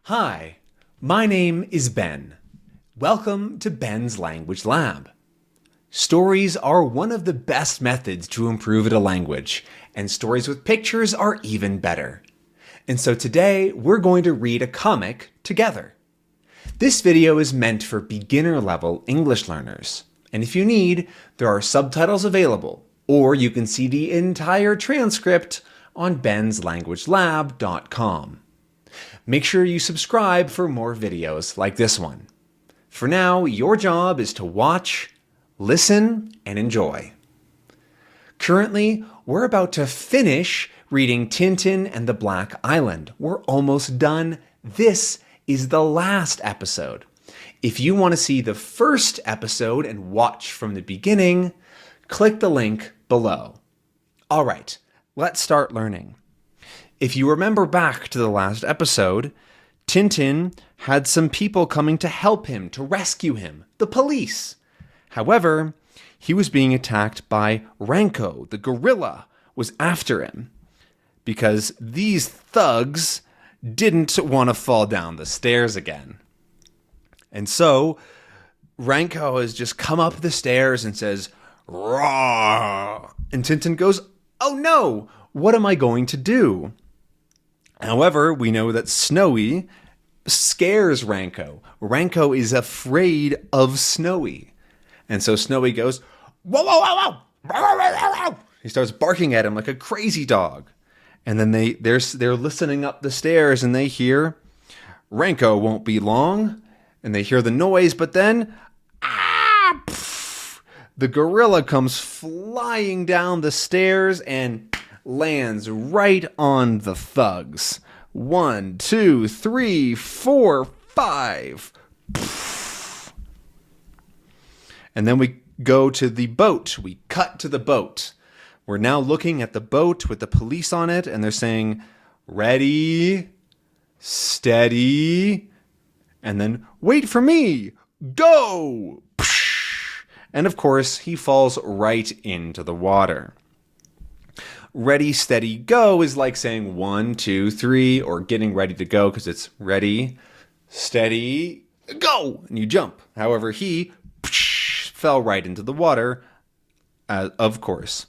Hi, my name is Ben. Welcome to Ben's Language Lab. Stories are one of the best methods to improve at a language, and stories with pictures are even better. And so today we're going to read a comic together. This video is meant for beginner-level English learners, and if you need, there are subtitles available, or you can see the entire transcript on benslanguagelab.com. Make sure you subscribe for more videos like this one. For now, your job is to watch, listen, and enjoy. Currently, we're about to finish reading Tintin and the Black Island. We're almost done. This is the last episode. If you want to see the first episode and watch from the beginning, click the link below. All right, let's start learning. If you remember back to the last episode, Tintin had some people coming to help him, to rescue him, the police. However, he was being attacked by Ranko, the gorilla, was after him because these thugs didn't want to fall down the stairs again. And so Ranko has just come up the stairs and says, "Roar!" And Tintin goes, "Oh no, what am I going to do?" However, we know that Snowy scares Ranko. Ranko is afraid of Snowy. And so Snowy goes, "Whoa, whoa, whoa, whoa!" He starts barking at him like a crazy dog. And then they're listening up the stairs and they hear, "Ranko won't be long." And they hear the noise, but then, the gorilla comes flying down the stairs and lands right on the thugs. 1, 2, 3, 4, 5. And then we go to the boat. We cut to the boat. We're now looking at the boat with the police on it, and they're saying, "Ready, steady, and then wait for me, go!" And of course, he falls right into the water. Ready, steady, go is like saying 1, 2, 3, or getting ready to go because it's ready, steady, go, and you jump. However, he fell right into the water, of course.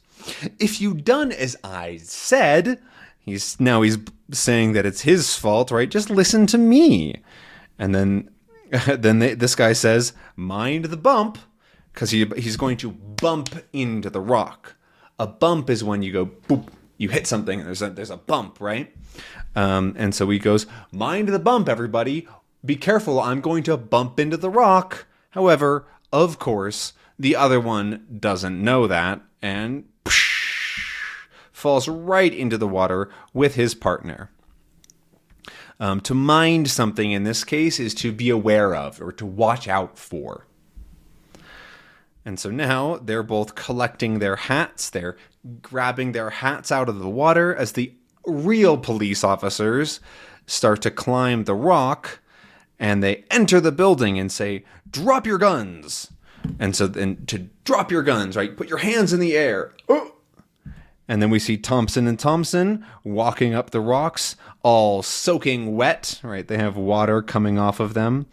If you'd done as I said, he's saying that it's his fault, right? Just listen to me. And then this guy says, "Mind the bump," because he's going to bump into the rock. A bump is when you go boop, you hit something, and there's a bump, right? And so he goes, "Mind the bump, everybody. Be careful, I'm going to bump into the rock." However, of course, the other one doesn't know that, and falls right into the water with his partner. To mind something in this case is to be aware of or to watch out for. And so now they're both collecting their hats. They're grabbing their hats out of the water as the real police officers start to climb the rock, and they enter the building and say, "Drop your guns." And so then to drop your guns, right? Put your hands in the air. Oh! And then we see Thompson and Thompson walking up the rocks, all soaking wet, right? They have water coming off of them.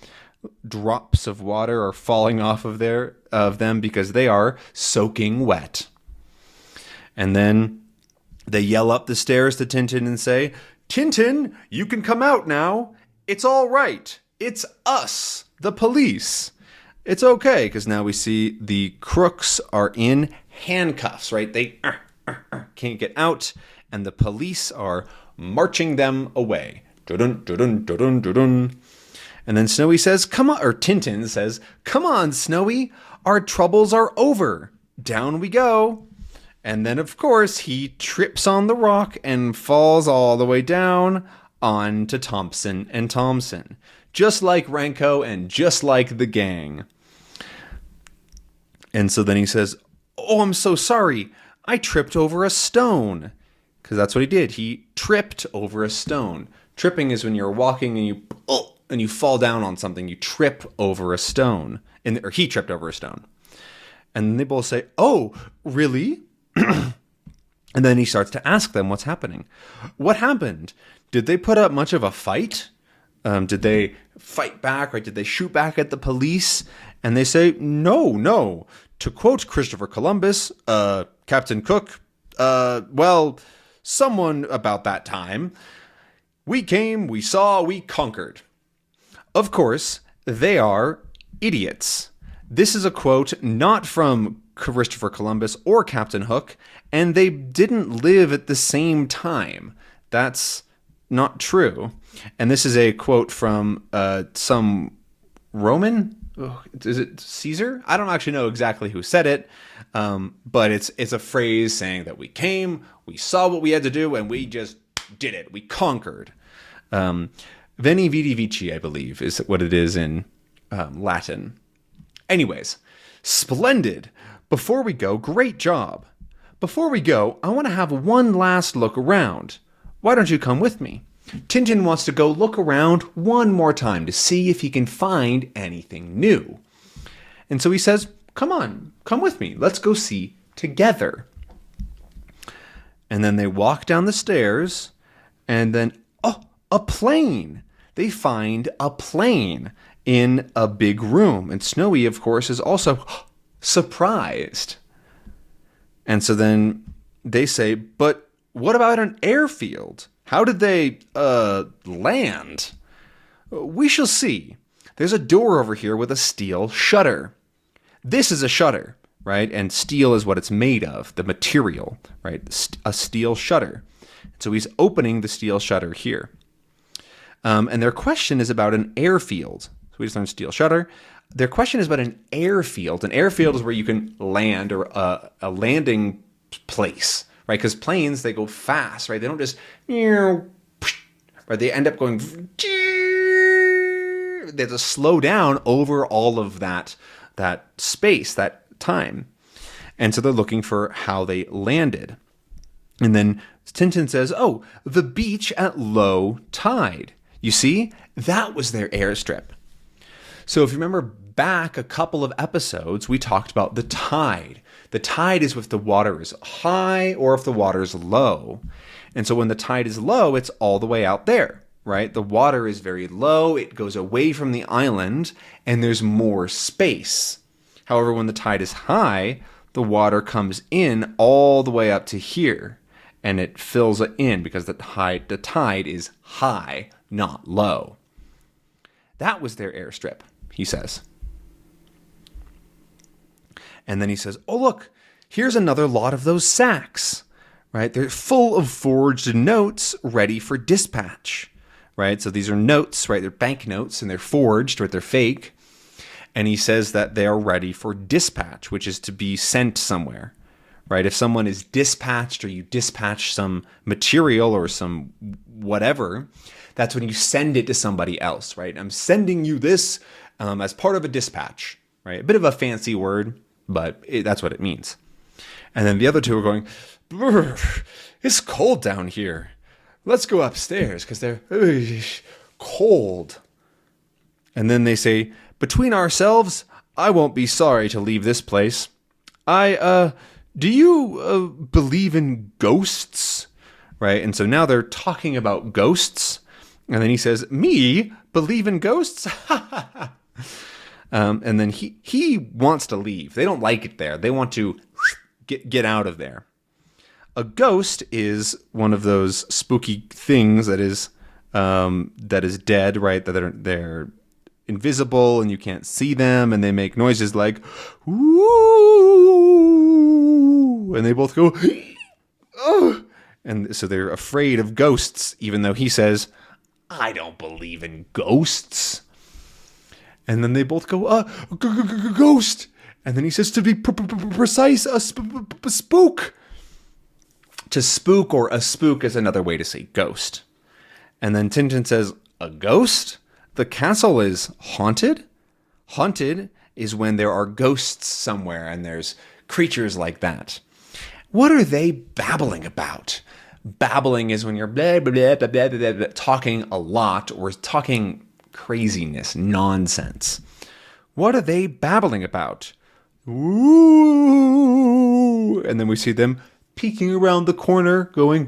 Drops of water are falling off of them because they are soaking wet. And then they yell up the stairs to Tintin and say, "Tintin, you can come out now. It's all right. It's us, the police. It's okay," because now we see the crooks are in handcuffs, right? They can't get out, and the police are marching them away. Dun, dun, dun, dun, dun, dun. And then Snowy says, "Come on," or Tintin says, "Come on, Snowy, our troubles are over. Down we go." And then, of course, he trips on the rock and falls all the way down onto Thompson and Thompson. Just like Ranko and just like the gang. And so then he says, "Oh, I'm so sorry. I tripped over a stone." Because that's what he did. He tripped over a stone. Tripping is when you're walking and you fall down on something. You trip over a stone. Or he tripped over a stone. And they both say, "Oh, really?" And then he starts to ask them what's happening. "What happened? Did they put up much of a fight?" Did they fight back, right? Did they shoot back at the police? And they say, no. To quote Christopher Columbus, Captain Cook, well, someone about that time, we came, we saw, we conquered. Of course, they are idiots. This is a quote not from Christopher Columbus or Captain Hook, and they didn't live at the same time. That's not true. And this is a quote from some Roman. Is it Caesar? I don't actually know exactly who said it, but it's a phrase saying that we came, we saw what we had to do, and we just did it. We conquered. Veni vidi vici, I believe, is what it is in Latin. Anyways, splendid. Before we go, great job. Before we go, I want to have one last look around. Why don't you come with me? Tintin wants to go look around one more time to see if he can find anything new. And so he says, come on, come with me. Let's go see together. And then they walk down the stairs, and then, a plane. They find a plane in a big room. And Snowy, of course, is also surprised. And so then they say, but what about an airfield? How did they land? We shall see. There's a door over here with a steel shutter. This is a shutter, right? And steel is what it's made of, the material, right? A steel shutter. So he's opening the steel shutter here. And their question is about an airfield. So we just learned steel shutter. Their question is about an airfield. An airfield is where you can land, or a landing place, right? Because planes, they go fast, right? They don't just, right? They end up going, they have to slow down over all of that space, that time. And so they're looking for how they landed. And then Tintin says, the beach at low tide. You see, that was their airstrip. So if you remember back a couple of episodes, we talked about the tide. The tide is if the water is high or if the water is low. And so when the tide is low, it's all the way out there, right? The water is very low. It goes away from the island and there's more space. However, when the tide is high, the water comes in all the way up to here and it fills it in because the tide is high, not low. That was their airstrip, he says. And then he says, look, here's another lot of those sacks, right? They're full of forged notes ready for dispatch, right? So these are notes, right? They're banknotes and they're forged, right? They're fake. And he says that they are ready for dispatch, which is to be sent somewhere, right? If someone is dispatched or you dispatch some material or some whatever, that's when you send it to somebody else, right? I'm sending you this as part of a dispatch, right? A bit of a fancy word, but that's what it means. And then the other two are going, it's cold down here. Let's go upstairs because they're cold. And then they say, between ourselves, I won't be sorry to leave this place. Do you believe in ghosts? Right? And so now they're talking about ghosts. And then he says, me believe in ghosts? And then he wants to leave. They don't like it there. They want to get out of there. A ghost is one of those spooky things that is dead, right? That they're invisible and you can't see them, and they make noises like "Ooh," and they both go "Oh," and so they're afraid of ghosts, even though he says, I don't believe in ghosts. And then they both go, ghost. And then he says, to be precise, a spook. To spook or a spook is another way to say ghost. And then Tintin says, a ghost? The castle is haunted? Haunted is when there are ghosts somewhere and there's creatures like that. What are they babbling about? Babbling is when you're blah, blah, blah, blah, blah, blah, blah, talking a lot or talking craziness, nonsense. What are they babbling about? Ooh. And then we see them peeking around the corner going,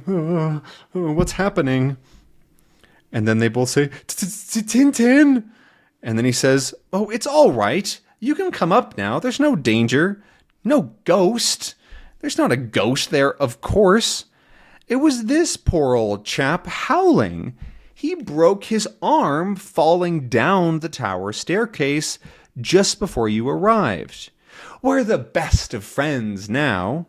what's happening? And then they both say, Tintin. And then he says, oh, it's all right. You can come up now. There's no danger. No ghost. There's not a ghost there, of course. It was this poor old chap howling. He broke his arm falling down the tower staircase just before you arrived. We're the best of friends now.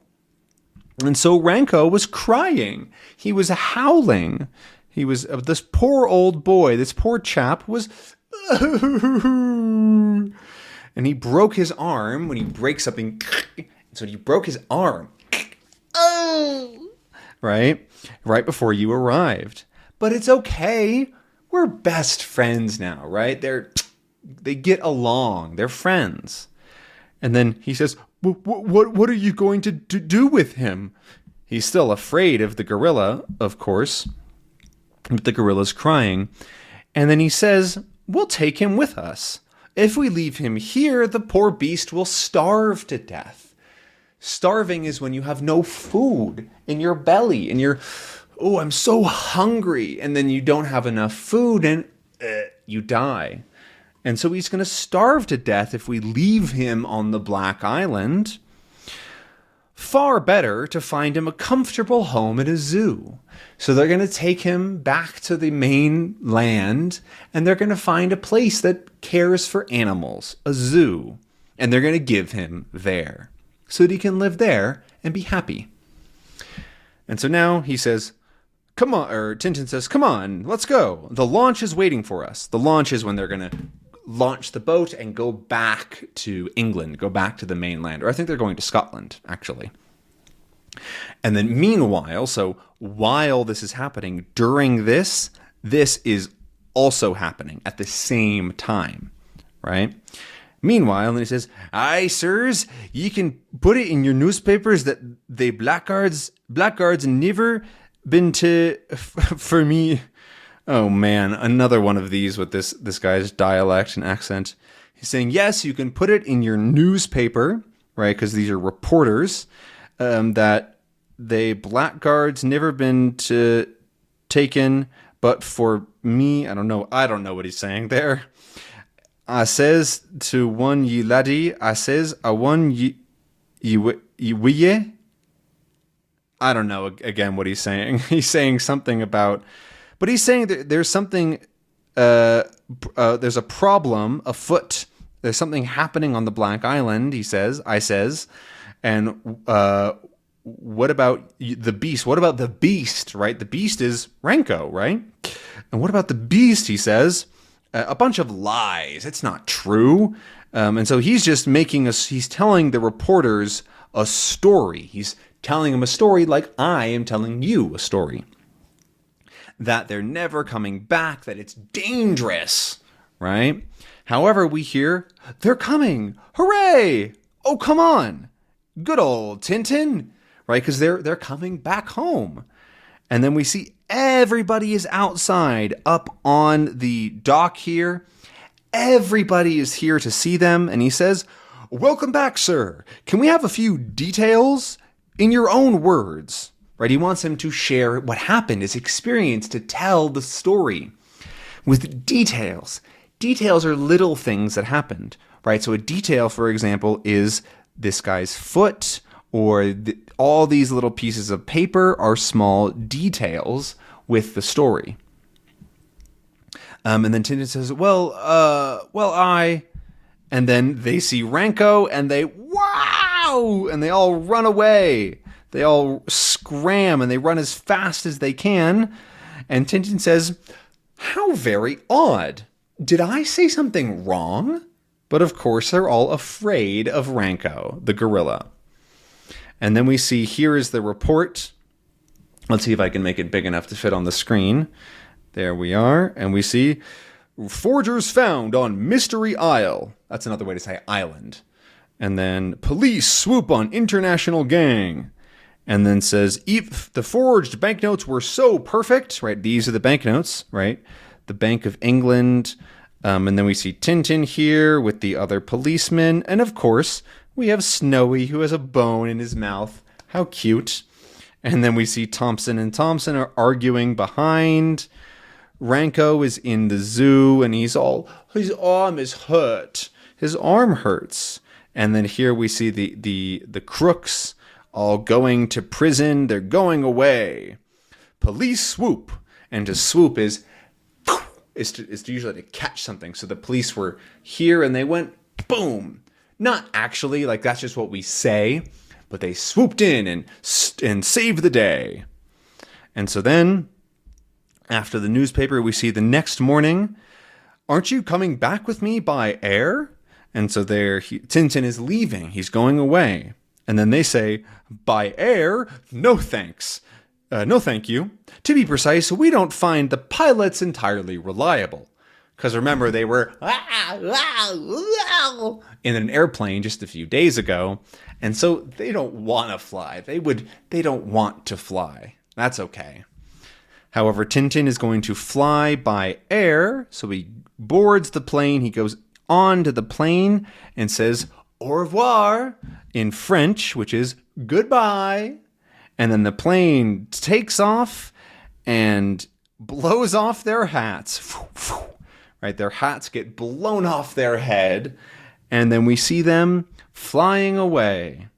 And so Ranko was crying. He was howling. He was, this poor old boy, this poor chap was, and he broke his arm. When he breaks something, so he broke his arm. Right before you arrived. But it's okay. We're best friends now, right? They get along. They're friends. And then he says, what are you going to do with him? He's still afraid of the gorilla, of course. But the gorilla's crying. And then he says, we'll take him with us. If we leave him here, the poor beast will starve to death. Starving is when you have no food in your belly and you're, oh, I'm so hungry. And then you don't have enough food and you die. And so he's going to starve to death if we leave him on the Black Island. Far better to find him a comfortable home at a zoo. So they're going to take him back to the main land and they're going to find a place that cares for animals, a zoo. And they're going to give him there so that he can live there and be happy. And so now he says, come on, or Tintin says, come on, let's go. The launch is waiting for us. The launch is when they're going to launch the boat and go back to England, go back to the mainland. Or I think they're going to Scotland, actually. And then meanwhile, so while this is happening, during this is also happening at the same time, right? Meanwhile, and he says, aye, sirs, ye can put it in your newspapers that the blackguards never been to for me. Oh man, another one of these with this guy's dialect and accent. He's saying, yes, you can put it in your newspaper, right? Because these are reporters, that the blackguards never been taken, but for me, I don't know what he's saying there. I says to one ye laddie, I says, I one ye wiye. I don't know again what he's saying. He's saying something about, but he's saying that there's something, there's a problem afoot. There's something happening on the Black Island, I says, and what about the beast? What about the beast, right? The beast is Ranko, right? And what about the beast, he says? A bunch of lies. It's not true. And so he's just he's telling the reporters a story. He's telling them a story like I am telling you a story. That they're never coming back, that it's dangerous, right? However, we hear, they're coming. Hooray! Oh, come on. Good old Tintin, right? Because they're coming back home. And then we see everybody is outside up on the dock here. Everybody is here to see them. And he says, welcome back, sir. Can we have a few details in your own words? Right? He wants him to share what happened, his experience, to tell the story with details. Details are little things that happened, right? So a detail, for example, is this guy's foot, or all these little pieces of paper are small details with the story. And then Tintin says, and then they see Ranko and they, wow, and they all run away. They all scram and they run as fast as they can. And Tintin says, how very odd. Did I say something wrong? But of course, they're all afraid of Ranko, the gorilla. And then we see, here is the report. Let's see if I can make it big enough to fit on the screen. There we are. And we see, forgers found on Mystery Isle. That's another way to say island. And then, police swoop on international gang. And then says, if the forged banknotes were so perfect, right? These are the banknotes, right? The Bank of England. And then we see Tintin here with the other policemen. And of course, we have Snowy, who has a bone in his mouth. How cute. And then we see Thompson and Thompson are arguing behind. Ranko is in the zoo and his arm is hurt. His arm hurts. And then here we see the crooks all going to prison. They're going away. Police swoop. And to swoop is usually to catch something. So the police were here and they went boom. Not actually, like that's just what we say, but they swooped in and saved the day. And so then, after the newspaper, we see the next morning, aren't you coming back with me by air? And so Tintin is leaving. He's going away. And then they say, by air? No thanks. No thank you. To be precise, we don't find the pilots entirely reliable. Because remember, they were in an airplane just a few days ago. And so they don't want to fly. They don't want to fly. That's okay. However, Tintin is going to fly by air. So he boards the plane. He goes onto the plane and says, au revoir in French, which is goodbye. And then the plane takes off and blows off their hats. Right, their hats get blown off their head, and then we see them flying away.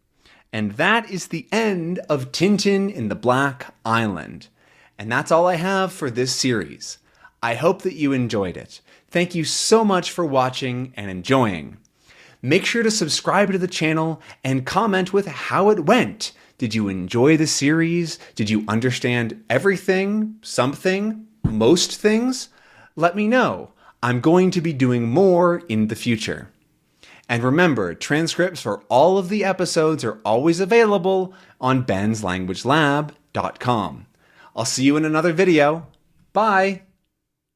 And that is the end of Tintin in the Black Island. And that's all I have for this series. I hope that you enjoyed it. Thank you so much for watching and enjoying. Make sure to subscribe to the channel and comment with how it went. Did you enjoy the series? Did you understand everything? Something? Most things? Let me know. I'm going to be doing more in the future. And remember, transcripts for all of the episodes are always available on benslanguagelab.com. I'll see you in another video. Bye!